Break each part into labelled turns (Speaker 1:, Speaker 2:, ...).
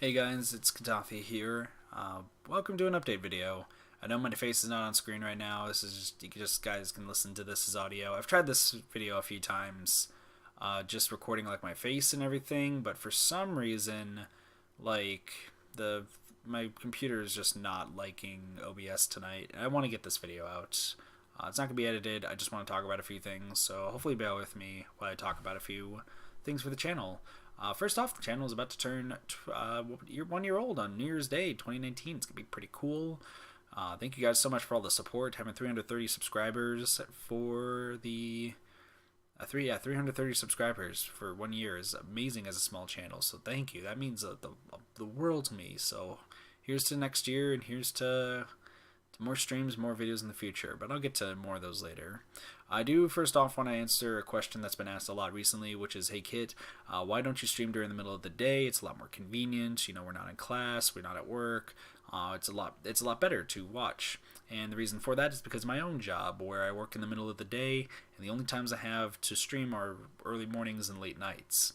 Speaker 1: Hey guys, it's Kitathi here. Welcome to an update video. I know my face is not on screen right now. This is just, guys can listen to this as audio. I've tried this video a few times, just recording like my face and everything, but for some reason, like my computer is just not liking OBS tonight. I want to get this video out. It's not gonna be edited. I just want to talk about a few things, so hopefully bear with me while I talk about a few things for the channel. First off, the channel is about to turn 1 year old on New Year's Day 2019. It's going to be pretty cool. Thank you guys so much for all the support. Having 330 subscribers for the 330 subscribers for 1 year is amazing as a small channel. So thank you. That means the world to me. So here's to next year, and here's to more streams, more videos in the future, but I'll get to more of those later. I do first off want to answer a question that's been asked a lot recently, which is, hey Kit, why don't you stream during the middle of the day? It's a lot more convenient. You know, we're not in class, we're not at work. It's a lot better to watch. And the reason for that is because of my own job, where I work in the middle of the day, and the only times I have to stream are early mornings and late nights.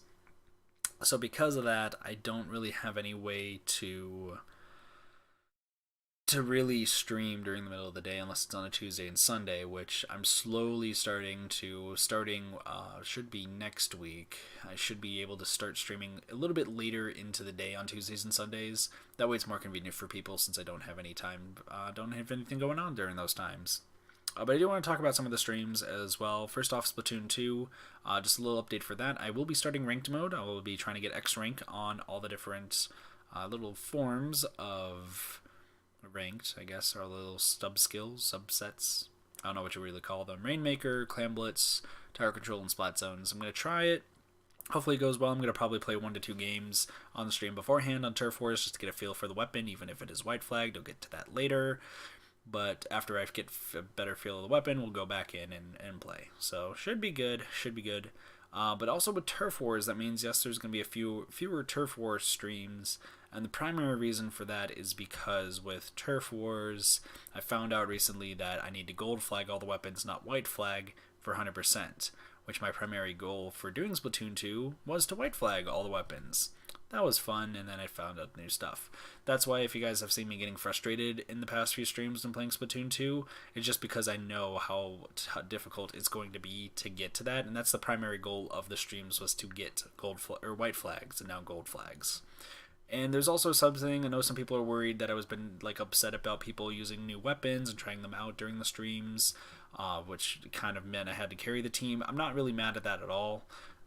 Speaker 1: So because of that, I don't really have any way to really stream during the middle of the day unless it's on a Tuesday and Sunday, which I'm slowly starting should be next week. I should be able to start streaming a little bit later into the day on Tuesdays and Sundays. That way it's more convenient for people since I don't have any time, don't have anything going on during those times. But I do want to talk about some of the streams as well. First off, Splatoon 2, just a little update for that. I will be starting ranked mode. I will be trying to get X rank on all the different little forms of ranked, I guess, are little subsets. I don't know what you really call them. Rainmaker, Clam Blitz, Tower Control, and Splat Zones. I'm going to try it. Hopefully it goes well. I'm going to probably play 1 to 2 games on the stream beforehand on Turf Wars just to get a feel for the weapon, even if it is white flagged. I'll get to that later. But after I get a better feel of the weapon, we'll go back in and play. So should be good. But also with Turf Wars, that means, yes, there's going to be fewer Turf Wars streams. And the primary reason for that is because with Turf Wars, I found out recently that I need to gold flag all the weapons, not white flag, for 100%, which my primary goal for doing Splatoon 2 was to white flag all the weapons. That was fun, and then I found out new stuff. That's why if you guys have seen me getting frustrated in the past few streams when playing Splatoon 2, it's just because I know how difficult it's going to be to get to that, and that's the primary goal of the streams, was to get white flags and now gold flags. And there's also something, I know some people are worried that I was been upset about people using new weapons and trying them out during the streams, which kind of meant I had to carry the team. I'm not really mad at that at all.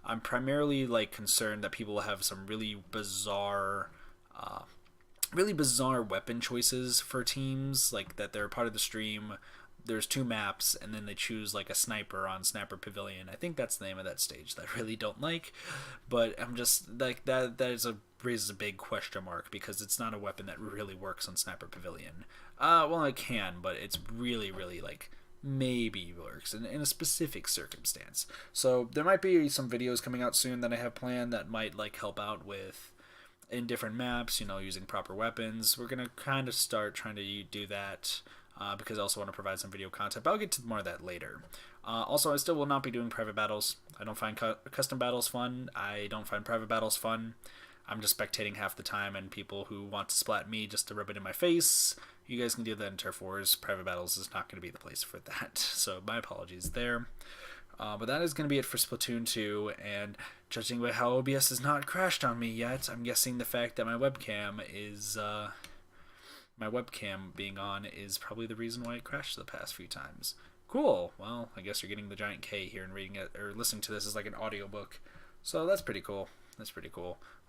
Speaker 1: I'm primarily concerned that people have some really bizarre weapon choices for teams, like that they're part of the stream. There's 2 maps, and then they choose a sniper on Sniper Pavilion. I think that's the name of that stage that I really don't like, but I'm just raises a big question mark because it's not a weapon that really works on Sniper Pavilion. Well, it can, but it's really maybe works in a specific circumstance. So there might be some videos coming out soon that I have planned that might help out with in different maps, using proper weapons. We're gonna kind of start trying to do that. Because I also want to provide some video content, but I'll get to more of that later. Also, I still will not be doing private battles. I don't find custom battles fun. I don't find private battles fun. I'm just spectating half the time, and people who want to splat me just to rub it in my face, you guys can do that in Turf Wars. Private battles is not going to be the place for that, so my apologies there. But that is going to be it for Splatoon 2, and judging by how OBS has not crashed on me yet, I'm guessing the fact that my webcam being on is probably the reason why it crashed the past few times. Cool. Well, I guess you're getting the giant K here and reading it or listening to this as like an audiobook. So that's pretty cool.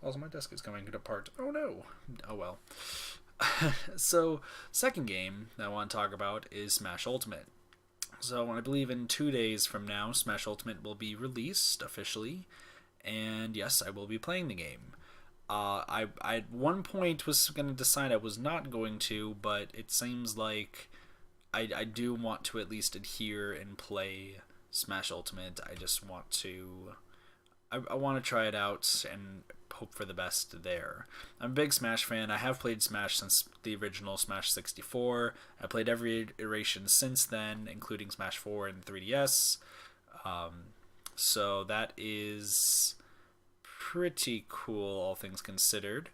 Speaker 1: Also, my desk is coming apart. Oh no. Oh well. So, second game that I want to talk about is Smash Ultimate. So, I believe in 2 days from now, Smash Ultimate will be released officially. And yes, I will be playing the game. I at one point was going to decide I was not going to, but it seems like I do want to at least adhere and play Smash Ultimate. I just want to... I want to try it out and hope for the best there. I'm a big Smash fan. I have played Smash since the original Smash 64. I played every iteration since then, including Smash 4 and 3DS. So that is pretty cool, all things considered.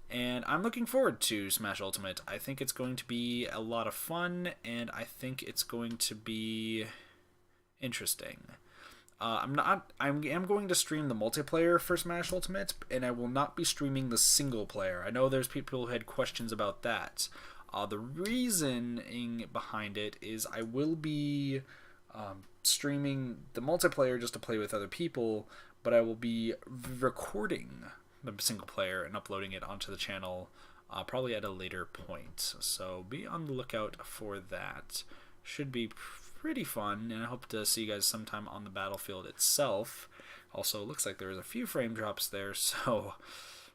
Speaker 1: And I'm looking forward to Smash Ultimate. I think it's going to be a lot of fun, and I think it's going to be interesting. I'm not. am going to stream the multiplayer for Smash Ultimate, and I will not be streaming the single player. I know there's people who had questions about that. The reasoning behind it is I will be streaming the multiplayer just to play with other people, but I will be recording the single player and uploading it onto the channel probably at a later point. So be on the lookout for that. Should be pretty fun, and I hope to see you guys sometime on the battlefield itself. Also, it looks like there was a few frame drops there, so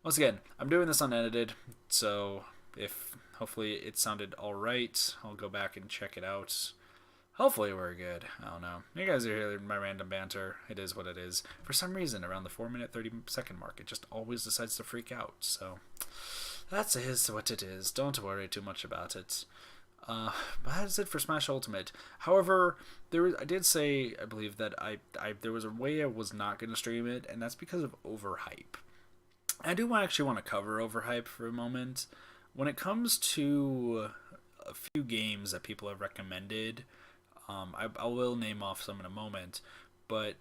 Speaker 1: once again, I'm doing this unedited, so if hopefully it sounded alright, I'll go back and check it out. Hopefully we're good. I don't know. You guys are hearing my random banter. It is what it is. For some reason, around the 4-minute, 30-second mark, it just always decides to freak out. So that's what it is. Don't worry too much about it. But that's it for Smash Ultimate. However, I did say, I believe, that there was a way I was not going to stream it, and that's because of overhype. I do actually want to cover overhype for a moment. When it comes to a few games that people have recommended, I will name off some in a moment, but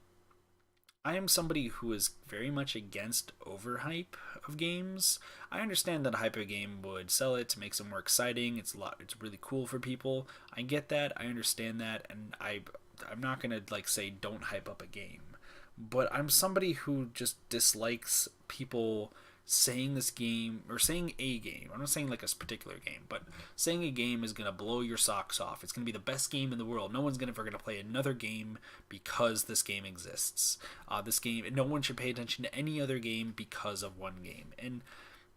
Speaker 1: I am somebody who is very much against overhype of games. I understand that a hype a game would sell it to make it more exciting. It's really cool for people. I get that. I understand that, and I'm not gonna say don't hype up a game, but I'm somebody who just dislikes people saying this game, or saying a game. I'm not saying like a particular game, but saying a game is gonna blow your socks off. It's gonna be the best game in the world. No one's ever gonna play another game because this game exists. No one should pay attention to any other game because of one game. And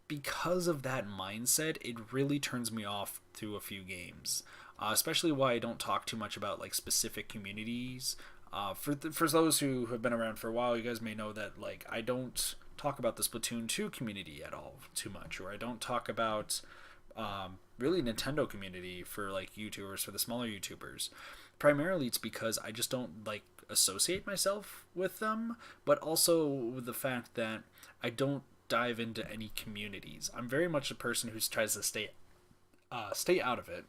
Speaker 1: because of that mindset, it really turns me off to a few games. Especially why I don't talk too much about specific communities. For those who have been around for a while, you guys may know that I don't talk about the Splatoon 2 community at all too much, or I don't talk about really Nintendo community for YouTubers, for the smaller YouTubers. Primarily it's because I just don't associate myself with them, but also with the fact that I don't dive into any communities. I'm very much a person who tries to stay out of it.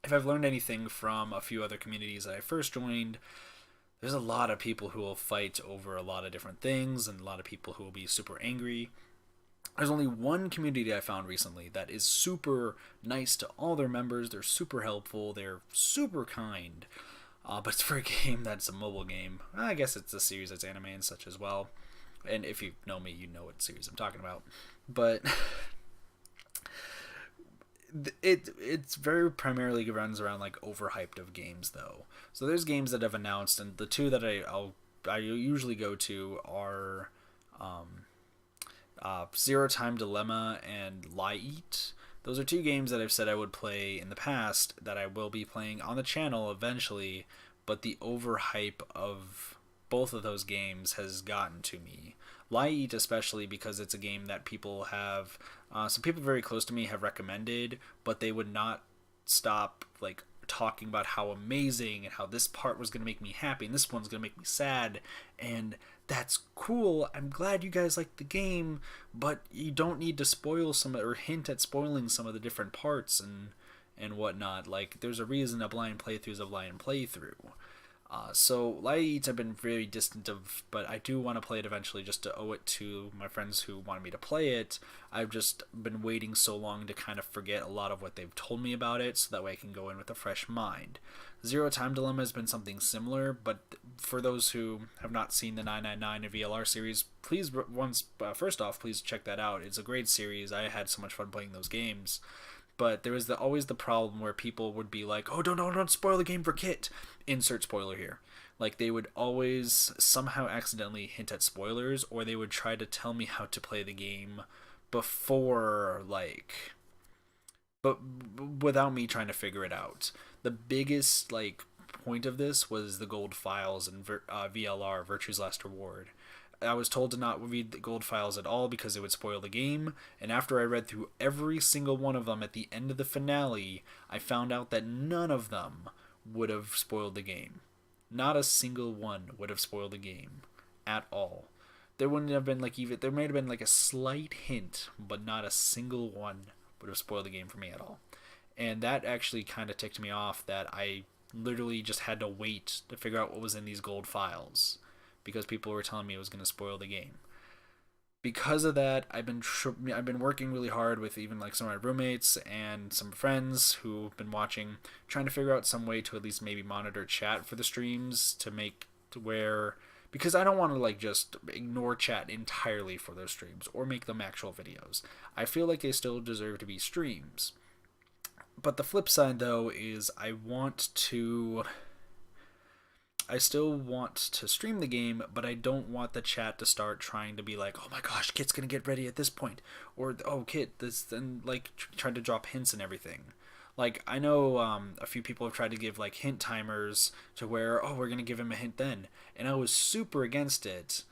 Speaker 1: If I've learned anything from a few other communities that I first joined, there's a lot of people who will fight over a lot of different things, and a lot of people who will be super angry. There's only one community I found recently that is super nice to all their members. They're super helpful. They're super kind. But it's for a game that's a mobile game. I guess it's a series that's anime and such as well. And if you know me, you know what series I'm talking about. But it's very primarily runs around overhyped of games though. So there's games that have announced, and the two that I usually go to are Zero Time Dilemma and Lie Eat. Those are two games that I've said I would play in the past, that I will be playing on the channel eventually, but the overhype of both of those games has gotten to me. Lie Eat especially, because it's a game that people have, some people very close to me have recommended, but they would not stop talking about how amazing and how this part was going to make me happy and this one's going to make me sad, and that's cool. I'm glad you guys like the game, but you don't need to spoil some or hint at spoiling some of the different parts and whatnot. There's a reason a blind playthrough is a blind playthrough. So Lie Eat I've been very distant of, but I do want to play it eventually just to owe it to my friends who wanted me to play it. I've just been waiting so long to kind of forget a lot of what they've told me about it, so that way I can go in with a fresh mind. Zero Time Dilemma has been something similar, but for those who have not seen the 999 and VLR series, please first off, please check that out. It's a great series. I had so much fun playing those games. But there was always the problem where people would be like, oh, don't spoil the game for Kit. Insert spoiler here. They would always somehow accidentally hint at spoilers, or they would try to tell me how to play the game before, but without me trying to figure it out. The biggest, point of this was the gold files in VLR, Virtue's Last Reward. I was told to not read the gold files at all because it would spoil the game, and after I read through every single one of them at the end of the finale, I found out that none of them would have spoiled the game. Not a single one would have spoiled the game at all. there wouldn't have been like even there might have been like a slight hint, but not a single one would have spoiled the game for me at all. And that actually kind of ticked me off that I literally just had to wait to figure out what was in these gold files because people were telling me it was going to spoil the game. Because of that, I've been working really hard with even like some of my roommates and some friends who've been watching, trying to figure out some way to at least maybe monitor chat for the streams to make to where, because I don't want to like just ignore chat entirely for those streams or make them actual videos. I feel like they still deserve to be streams. But the flip side though is I still want to stream the game, but I don't want the chat to start trying to be like, oh my gosh, Kit's gonna get ready at this point, or oh Kit, this, then like trying to drop hints and everything. Like I know a few people have tried to give like hint timers to where, oh, we're gonna give him a hint then, and I was super against it.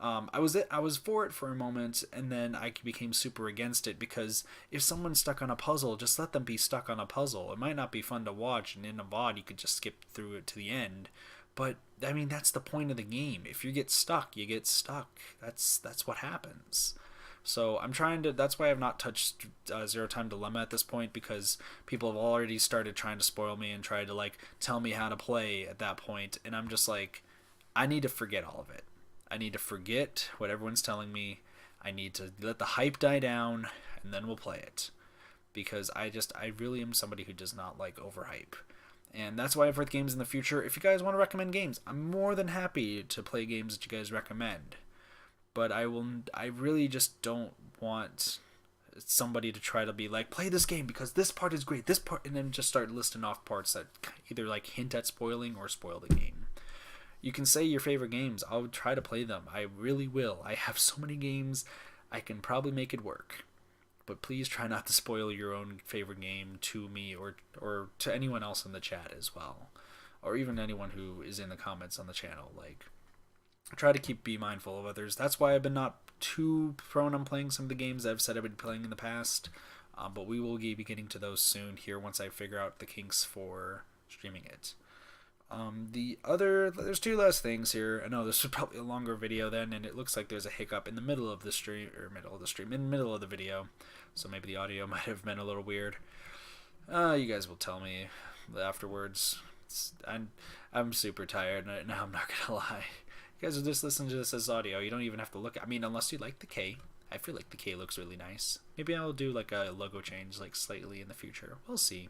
Speaker 1: I was for it for a moment, and then I became super against it because if someone's stuck on a puzzle, just let them be stuck on a puzzle. It might not be fun to watch, and in a VOD you could just skip through it to the end. But I mean, that's the point of the game. If you get stuck, you get stuck. That's what happens. So I'm trying to. That's why I've not touched Zero Time Dilemma at this point, because people have already started trying to spoil me and try to like tell me how to play at that point, and I'm just like, I need to forget all of it. I need to forget what everyone's telling me. I need to let the hype die down, and then we'll play it, because I really am somebody who does not like overhype. And that's why I've heard games in the future. If you guys want to recommend games, I'm more than happy to play games that you guys recommend. But I really just don't want somebody to try to be like, play this game because this part is great, this part, and then just start listing off parts that either like hint at spoiling or spoil the game. You can say your favorite games. I'll try to play them. I really will. I have so many games. I can probably make it work. But please try not to spoil your own favorite game to me or to anyone else in the chat as well, or even anyone who is in the comments on the channel. Like, try to be mindful of others. That's why I've been not too prone on playing some of the games I've said I've been playing in the past, but we will be getting to those soon here once I figure out the kinks for streaming it. There's two last things here. I know this was probably a longer video then, and it looks like there's a hiccup in the middle of the stream, in the middle of the video, so maybe the audio might have been a little weird. You guys will tell me afterwards. I'm super tired, and now I'm not gonna lie. You guys will just listen to this as audio. You don't even have to look. I mean, unless you like the K. I feel like the K looks really nice. Maybe I'll do like a logo change, like slightly in the future. We'll see.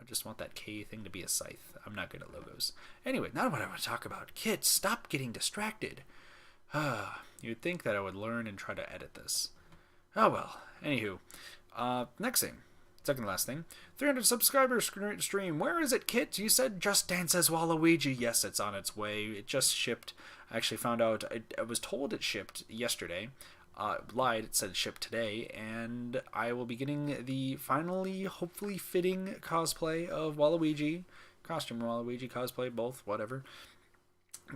Speaker 1: I just want that K thing to be a scythe. I'm not good at logos. Anyway, not what I want to talk about. Kids, stop getting distracted. You'd think that I would learn and try to edit this. Oh well. Anywho, next thing. Second to last thing. 300 subscribers stream. Where is it, Kit? You said Just Dance as Waluigi. Yes, it's on its way. It just shipped. I actually found out. I was told it shipped yesterday. Lied, it said it shipped today, and I will be getting the finally, hopefully fitting cosplay of Waluigi. Costume Waluigi, cosplay, both, whatever.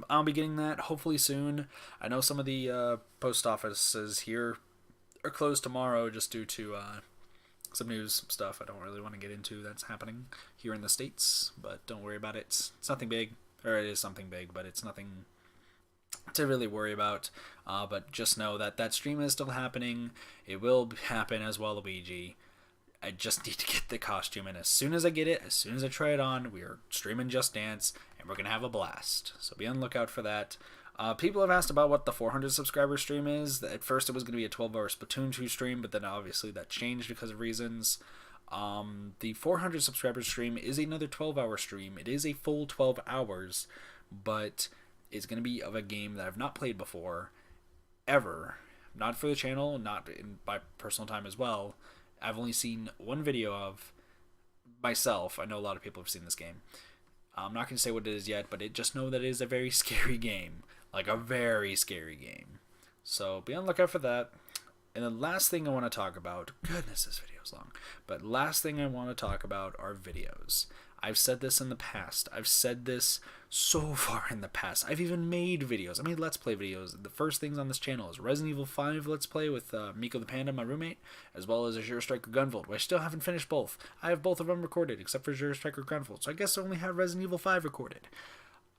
Speaker 1: I'll be getting that hopefully soon. I know some of the post offices here are closed tomorrow just due to some news stuff I don't really want to get into that's happening here in the States, but don't worry about it. It's nothing big, or it is something big, but it's nothing to really worry about. But just know that stream is still happening. It will happen as Waluigi. I just need to get the costume, and as soon as I get it, as soon as I try it on, we are streaming Just Dance, and we're gonna have a blast. So be on the lookout for that. People have asked about what the 400 subscriber stream is. At first it was going to be a 12-hour Splatoon 2 stream, but then obviously that changed because of reasons. The 400 subscriber stream is another 12-hour stream. It is a full 12 hours, but it's going to be of a game that I've not played before, ever. Not for the channel, not in my personal time as well. I've only seen one video of myself. I know a lot of people have seen this game. I'm not going to say what it is yet, but just know that it is a very scary game. Like a very scary game. So be on the lookout for that. And the last thing I want to talk about, goodness, this video is long, but last thing I want to talk about are videos. I've said this in the past. I've said this so far in the past. I've even made videos. I made Let's Play videos. The first things on this channel is Resident Evil 5 Let's Play with Miko the Panda, my roommate, as well as Azure Striker Gunvolt, which I still haven't finished both. I have both of them recorded, except for Azure Striker Gunvolt, so I guess I only have Resident Evil 5 recorded.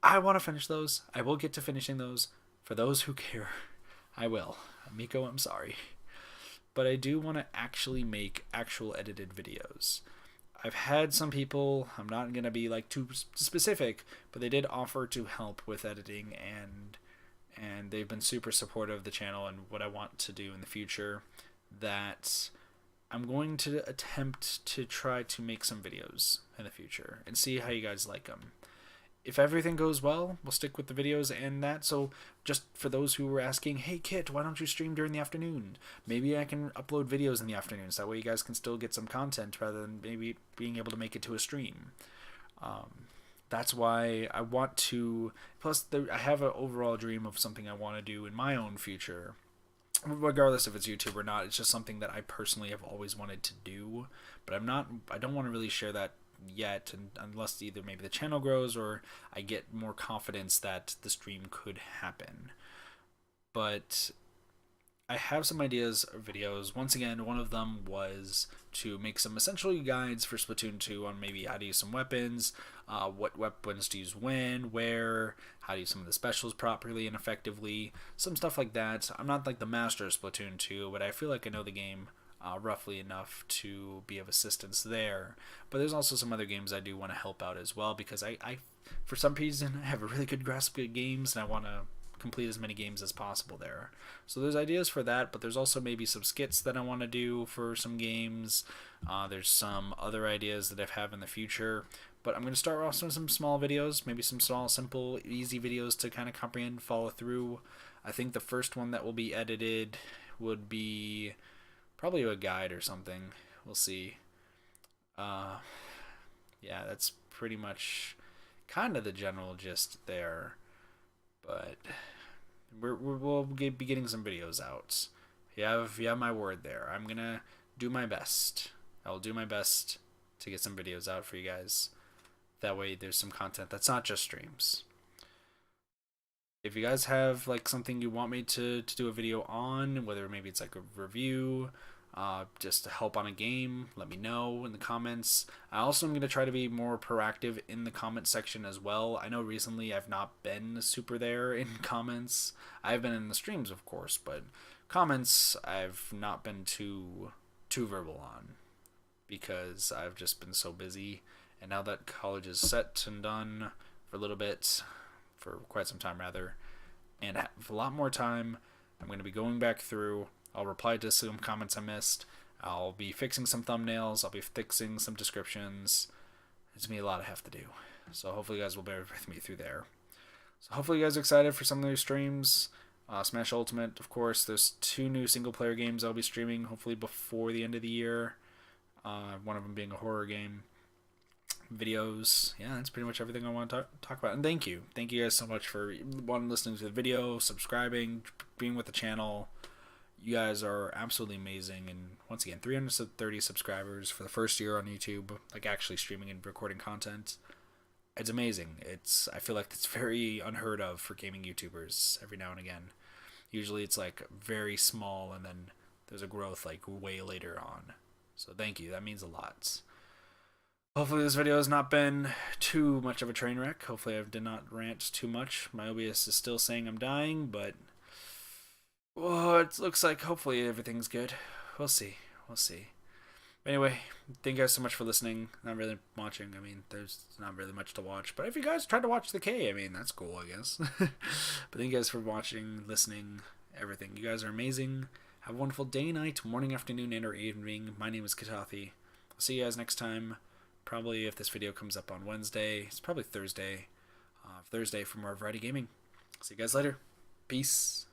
Speaker 1: I want to finish those. I will get to finishing those. For those who care, I will. Miko, I'm sorry. But I do want to actually make actual edited videos. I've had some people, I'm not going to be like too specific, but they did offer to help with editing, and they've been super supportive of the channel and what I want to do in the future, that I'm going to attempt to try to make some videos in the future and see how you guys like them. If everything goes well, we'll stick with the videos and that. So just for those who were asking, hey Kit, why don't you stream during the afternoon? Maybe I can upload videos in the afternoons. That way you guys can still get some content rather than maybe being able to make it to a stream. That's why I want to. Plus, I have an overall dream of something I want to do in my own future. Regardless if it's YouTube or not, it's just something that I personally have always wanted to do. But I don't want to really share that yet, unless either maybe the channel grows or I get more confidence that the stream could happen. But I have some ideas of videos. Once again, one of them was to make some essential guides for Splatoon 2 on maybe how to use some weapons, what weapons to use when, where, how to use some of the specials properly and effectively, some stuff like that. I'm not like the master of Splatoon 2, but I feel like I know the game roughly enough to be of assistance there. But there's also some other games I do want to help out as well, because I for some reason, I have a really good grasp of games, and I want to complete as many games as possible there. So there's ideas for that, but there's also maybe some skits that I want to do for some games. There's some other ideas that I have in the future. But I'm going to start off with some small videos, maybe some small, simple, easy videos to kind of comprehend, follow through. I think the first one that will be edited would be probably a guide or something. We'll see. Yeah, that's pretty much kind of the general gist there. But we'll be getting some videos out. You have my word there. I'm gonna do my best. I'll do my best to get some videos out for you guys. That way there's some content that's not just streams. If you guys have like something you want me to do a video on, whether maybe it's like a review, just to help on a game, let me know in the comments. I also am going to try to be more proactive in the comment section as well. I know recently I've not been super there in comments. I've been in the streams, of course, but comments I've not been too verbal on, because I've just been so busy. And now that college is set and done for a little bit, for quite some time rather, and have a lot more time, I'm going to be going back through. I'll reply to some comments I missed. I'll be fixing some thumbnails. I'll be fixing some descriptions. It's going to be a lot I have to do. So hopefully you guys will bear with me through there. So hopefully you guys are excited for some of these streams. Smash Ultimate, of course. There's 2 new single-player games I'll be streaming, hopefully before the end of the year. One of them being a horror game. Videos. Yeah, that's pretty much everything I want to talk about. And thank you. Thank you guys so much for listening to the video, subscribing, being with the channel. You guys are absolutely amazing. And once again, 330 subscribers for the first year on YouTube, like actually streaming and recording content. It's amazing. I feel like it's very unheard of for gaming YouTubers every now and again. Usually it's like very small, and then there's a growth like way later on. So thank you. That means a lot. Hopefully this video has not been too much of a train wreck. Hopefully I did not rant too much. My OBS is still saying I'm dying, but it looks like hopefully everything's good. We'll see. We'll see. Anyway, thank you guys so much for listening. Not really watching. I mean, there's not really much to watch. But if you guys tried to watch the K, I mean, that's cool, I guess. But thank you guys for watching, listening, everything. You guys are amazing. Have a wonderful day, night, morning, afternoon, and or evening. My name is Kitathi. I'll see you guys next time. Probably if this video comes up on Wednesday. It's probably Thursday. Thursday for more Variety Gaming. See you guys later. Peace.